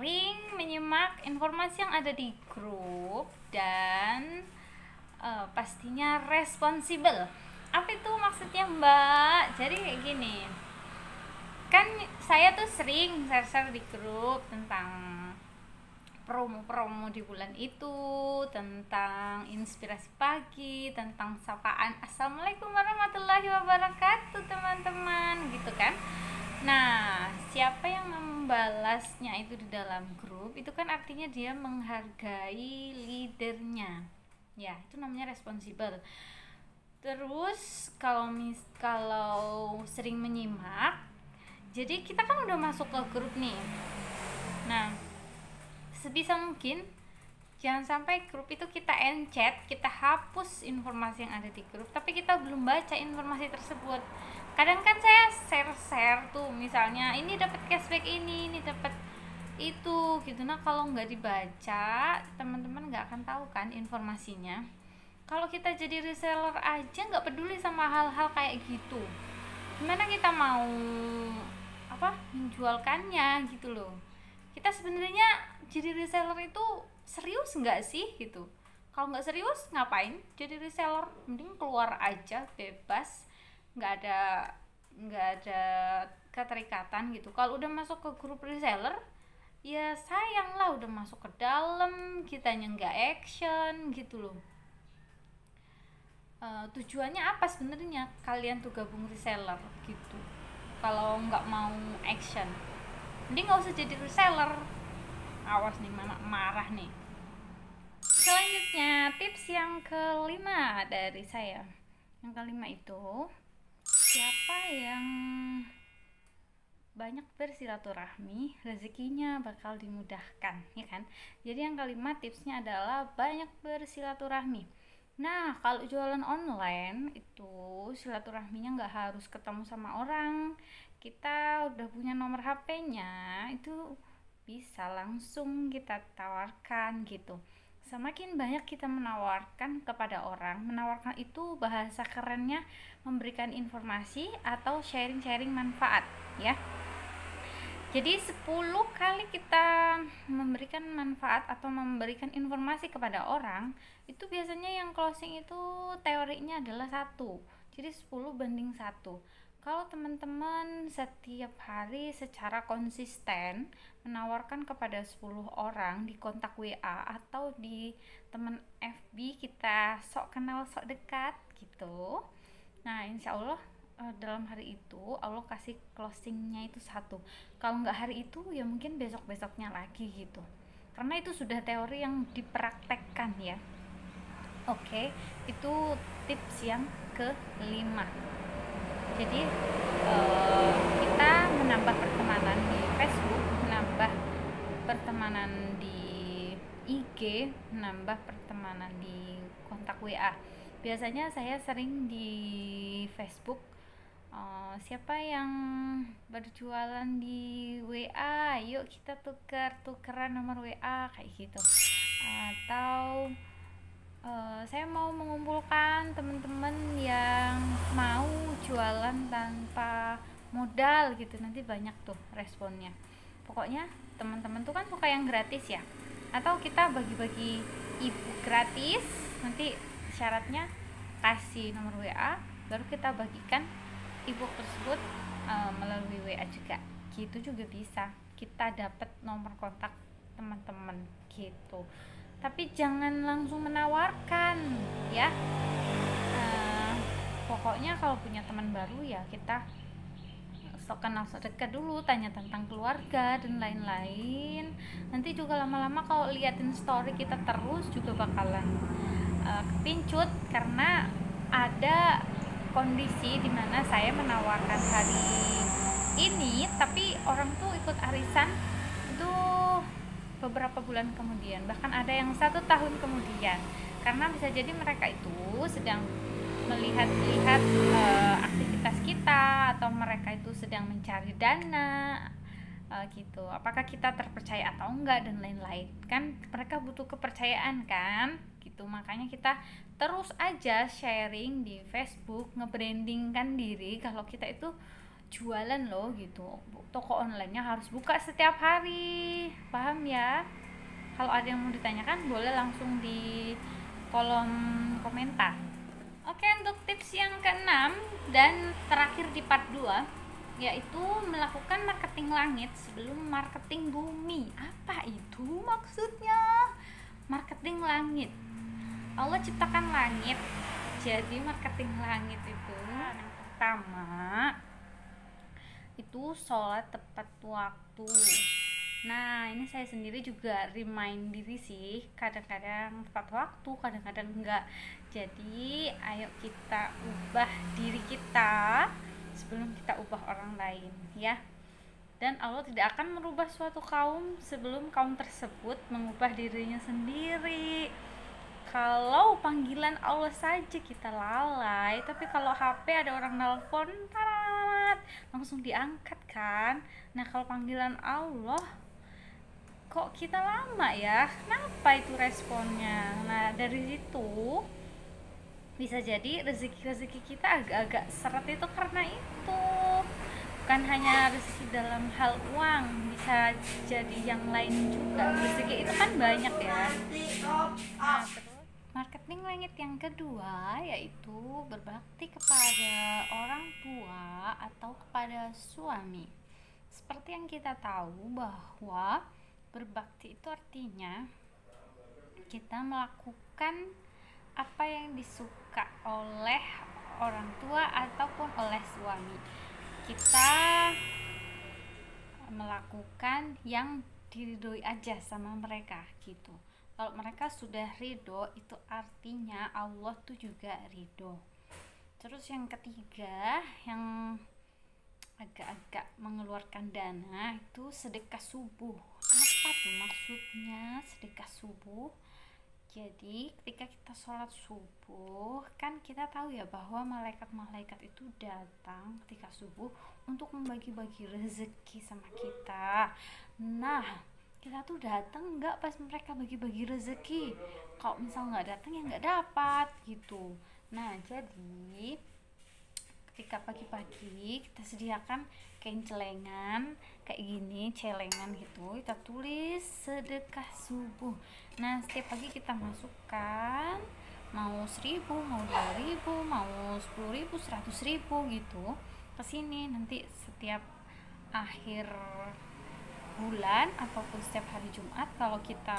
sering menyimak informasi yang ada di grup dan pastinya responsibel. Apa itu maksudnya, Mbak? Jadi kayak gini, kan saya tuh sering share-share di grup tentang promo-promo di bulan itu, tentang inspirasi pagi, tentang sapaan assalamualaikum warahmatullahi wabarakatuh teman-teman, gitu kan. Nah, siapa yang membalasnya itu di dalam grup itu kan artinya dia menghargai leadernya, ya itu namanya responsibel. Terus kalau sering menyimak, jadi kita kan udah masuk ke grup nih. Nah, sebisa mungkin jangan sampai grup itu kita encet, kita hapus informasi yang ada di grup tapi kita belum baca informasi tersebut. Kadang kan saya share tuh, misalnya ini dapat cashback ini dapat itu gitu. Nah, kalau nggak dibaca, teman-teman nggak akan tahu kan informasinya. Kalau kita jadi reseller aja nggak peduli sama hal-hal kayak gitu, gimana kita mau menjualkannya gitu loh. Kita sebenarnya jadi reseller itu serius nggak sih gitu? Kalau nggak serius ngapain jadi reseller? Mending keluar aja bebas, nggak ada keterikatan gitu. Kalau udah masuk ke grup reseller, ya sayang lah, udah masuk ke dalam kitanya nggak action gitu loh. Tujuannya apa sebenarnya kalian tuh gabung reseller gitu? Kalau nggak mau action, mending nggak usah jadi reseller. Awas nih, mama marah nih. Selanjutnya, tips yang kelima dari saya. Yang kelima itu, siapa yang banyak bersilaturahmi, rezekinya bakal dimudahkan, ya kan? Jadi yang kelima tipsnya adalah banyak bersilaturahmi. Nah, kalau jualan online itu silaturahminya nggak harus ketemu sama orang. Kita udah punya nomor HP-nya, itu bisa langsung kita tawarkan gitu. Semakin banyak kita menawarkan kepada orang, menawarkan itu bahasa kerennya memberikan informasi atau sharing-sharing manfaat, ya. Jadi 10 kali kita memberikan manfaat atau memberikan informasi kepada orang, itu biasanya yang closing itu teorinya adalah 1. Jadi 10 banding 1. Kalau teman-teman setiap hari secara konsisten menawarkan kepada 10 orang di kontak WA atau di teman FB kita sok kenal sok dekat gitu, nah insya Allah dalam hari itu Allah kasih closingnya itu 1. Kalau nggak hari itu ya mungkin besok-besoknya lagi gitu, karena itu sudah teori yang dipraktekkan ya. Oke, itu tips yang ke-5. Jadi kita menambah pertemanan di Facebook, menambah pertemanan di IG, menambah pertemanan di kontak WA. Biasanya saya sering di Facebook, siapa yang berjualan di WA, yuk kita tukeran nomor WA kayak gitu. Atau saya mau mengumpulkan teman-teman yang mau jualan tanpa modal gitu, nanti banyak tuh responnya. Pokoknya teman-teman tuh kan suka yang gratis ya, atau kita bagi-bagi ebook gratis, nanti syaratnya kasih nomor WA baru kita bagikan ebook tersebut melalui WA juga, gitu juga bisa kita dapat nomor kontak teman-teman gitu. Tapi jangan langsung menawarkan ya. Pokoknya kalau punya teman baru ya kita sok kenal sok dekat dulu, tanya tentang keluarga dan lain-lain. Nanti juga lama-lama kalau liatin story kita terus juga bakalan kepincut, karena ada kondisi dimana saya menawarkan hari ini tapi orang tuh ikut arisan itu beberapa bulan kemudian, bahkan ada yang 1 tahun kemudian, karena bisa jadi mereka itu sedang melihat aktivitas kita, atau mereka itu sedang mencari dana gitu, apakah kita terpercaya atau enggak dan lain-lain kan. Mereka butuh kepercayaan kan gitu, makanya kita terus aja sharing di Facebook, ngebrandingkan diri kalau kita itu jualan loh gitu. Toko online-nya harus buka setiap hari. paham ya? Kalau ada yang mau ditanyakan boleh langsung di kolom komentar. Oke, untuk tips yang keenam dan terakhir di part 2, yaitu melakukan marketing langit sebelum marketing bumi. Apa itu maksudnya? Marketing langit. Allah ciptakan langit, jadi marketing langit itu yang pertama itu sholat tepat waktu. Nah, ini saya sendiri juga remind diri sih, kadang-kadang tepat waktu, kadang-kadang enggak. Jadi ayo kita ubah diri kita sebelum kita ubah orang lain ya. Dan Allah tidak akan merubah suatu kaum sebelum kaum tersebut mengubah dirinya sendiri. Kalau panggilan Allah saja kita lalai, tapi kalau HP ada orang nelpon, langsung diangkat kan. Nah, kalau panggilan Allah kok kita lama ya, kenapa itu responnya? Nah, dari situ bisa jadi rezeki kita agak-agak seret itu karena itu. Bukan hanya rezeki dalam hal uang, bisa jadi yang lain juga. Rezeki itu kan banyak ya. Nah, terus marketing langit yang kedua yaitu berbakti kepada orang tua atau kepada suami. Seperti yang kita tahu bahwa berbakti itu artinya kita melakukan apa yang disuka oleh orang tua ataupun oleh suami. Kita melakukan yang diridhoi aja sama mereka gitu. Kalau mereka sudah ridho, itu artinya Allah tuh juga ridho. Terus yang ketiga, yang agak-agak mengeluarkan dana, itu sedekah subuh. Apa tuh maksudnya sedekah subuh? Jadi ketika kita sholat subuh, kan kita tahu ya bahwa malaikat-malaikat itu datang ketika subuh untuk membagi-bagi rezeki sama kita. Nah, kita tuh datang nggak pas mereka bagi-bagi rezeki. Kalau misal nggak datang ya nggak dapat gitu. Nah, jadi ketika pagi-pagi kita sediakan kain celengan kayak gini, celengan gitu, kita tulis sedekah subuh. Nah, setiap pagi kita masukkan mau 1.000, mau 2.000, mau 10.000, 100.000 gitu ke sini. Nanti setiap akhir bulan ataupun setiap hari Jumat, kalau kita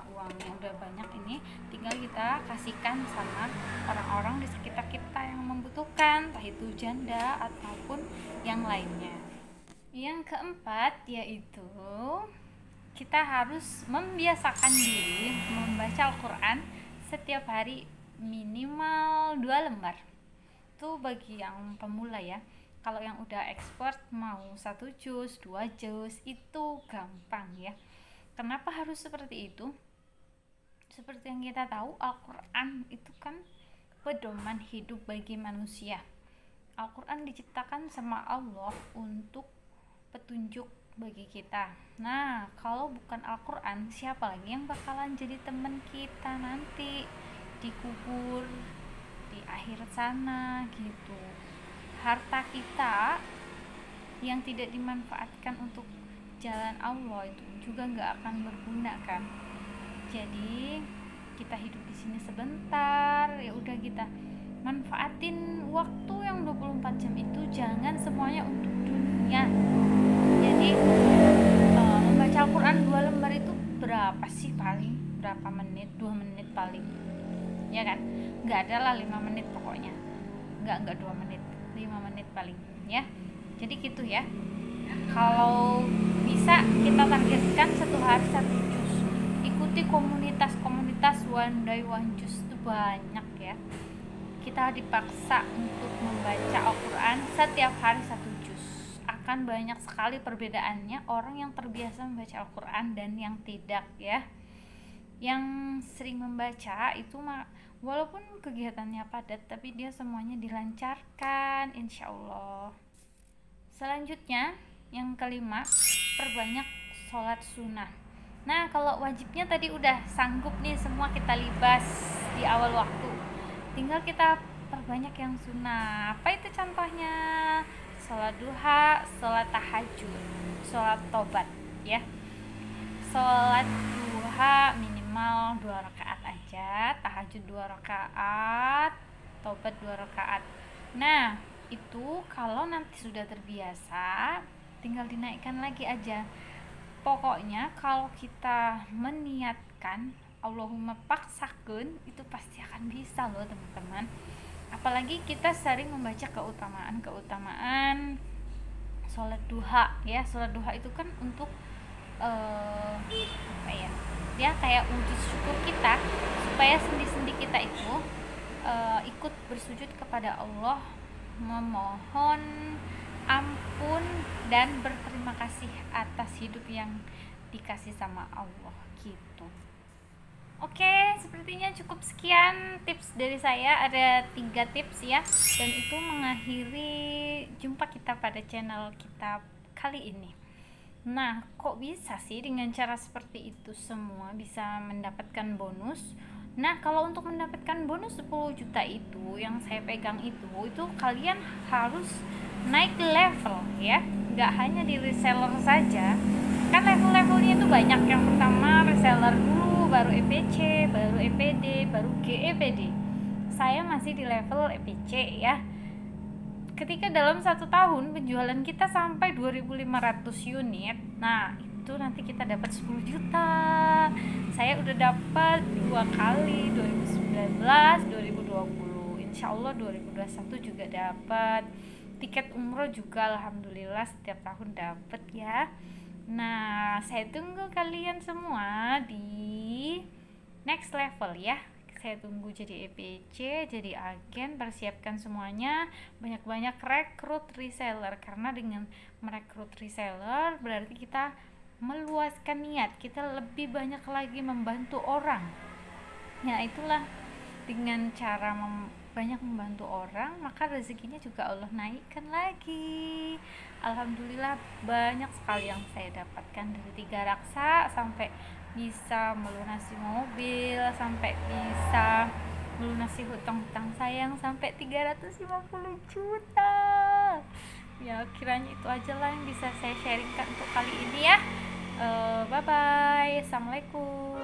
uangnya udah banyak ini, tinggal kita kasihkan sama orang-orang di sekitar kita yang membutuhkan, entah itu janda ataupun yang lainnya. Yang keempat yaitu kita harus membiasakan diri membaca Al-Quran setiap hari minimal 2 lembar. Itu bagi yang pemula ya. Kalau yang udah expert mau 1 juz, 2 juz itu gampang ya. Kenapa harus seperti itu? Seperti yang kita tahu, Al-Quran itu kan pedoman hidup bagi manusia. Al-Quran diciptakan sama Allah untuk petunjuk bagi kita. Nah, kalau bukan Al-Quran, siapa lagi yang bakalan jadi teman kita nanti dikubur di akhir sana gitu. Harta kita yang tidak dimanfaatkan untuk jalan Allah itu juga nggak akan berguna kan. Jadi kita hidup di sini sebentar, ya udah kita manfaatin waktu yang 24 jam itu, jangan semuanya untuk dunia. Jadi membaca Al-Quran 2 lembar itu berapa sih paling? Berapa menit? 2 menit paling, ya kan? Nggak ada lah 5 menit pokoknya, nggak 2 menit, 5 menit paling ya. Jadi gitu ya. Kalau bisa kita targetkan 1 hari 1 juz. Ikuti komunitas-komunitas one day one juz, itu banyak ya. Kita dipaksa untuk membaca Al-Quran setiap hari 1 juz. Akan banyak sekali perbedaannya orang yang terbiasa membaca Al-Quran dan yang tidak ya. Yang sering membaca itu walaupun kegiatannya padat, tapi dia semuanya dilancarkan insya Allah. Selanjutnya yang kelima, perbanyak sholat sunnah. Nah, kalau wajibnya tadi udah sanggup nih semua kita libas di awal waktu, tinggal kita perbanyak yang sunnah. Apa itu contohnya? Sholat duha, sholat tahajud, sholat tobat ya. sholat duha minimal 2 rakaat aja, tahajud 2 rakaat, taubat 2 rakaat. Nah itu kalau nanti sudah terbiasa tinggal dinaikkan lagi aja. Pokoknya kalau kita meniatkan, Allahumma paksakeun, itu pasti akan bisa loh teman-teman. Apalagi kita sering membaca keutamaan sholat duha ya. Sholat duha itu kan untuk apa ya, dia kayak wujud syukur kita supaya sendi-sendi kita itu ikut bersujud kepada Allah, memohon ampun dan berterima kasih atas hidup yang dikasih sama Allah gitu. Oke, sepertinya cukup sekian tips dari saya. Ada 3 tips ya, dan itu mengakhiri jumpa kita pada channel kita kali ini. Nah, kok bisa sih dengan cara seperti itu semua bisa mendapatkan bonus? Nah, kalau untuk mendapatkan bonus 10 juta itu yang saya pegang itu kalian harus naik level ya. Nggak hanya di reseller saja. Kan level-levelnya itu banyak. Yang pertama reseller dulu, baru EPC, baru EPD, baru GEPD. Saya masih di level EPC ya. Ketika dalam 1 tahun penjualan kita sampai 2.500 unit, nah itu nanti kita dapat 10 juta. Saya udah dapat 2 kali, 2019, 2020. Insya Allah 2021 juga dapat. Tiket umroh juga alhamdulillah setiap tahun dapat ya. Nah, saya tunggu kalian semua di next level ya. Saya tunggu jadi EPC, jadi agen, persiapkan semuanya, banyak-banyak rekrut reseller, karena dengan merekrut reseller berarti kita meluaskan niat, kita lebih banyak lagi membantu orang. Ya itulah, dengan cara banyak membantu orang, maka rezekinya juga Allah naikkan lagi. Alhamdulillah banyak sekali yang saya dapatkan, dari 3 raksa sampai bisa melunasi mobil, sampai bisa melunasi hutang-hutang saya yang sampai 350 juta. Ya kiranya itu aja lah yang bisa saya sharingkan untuk kali ini ya. Bye bye, assalamualaikum.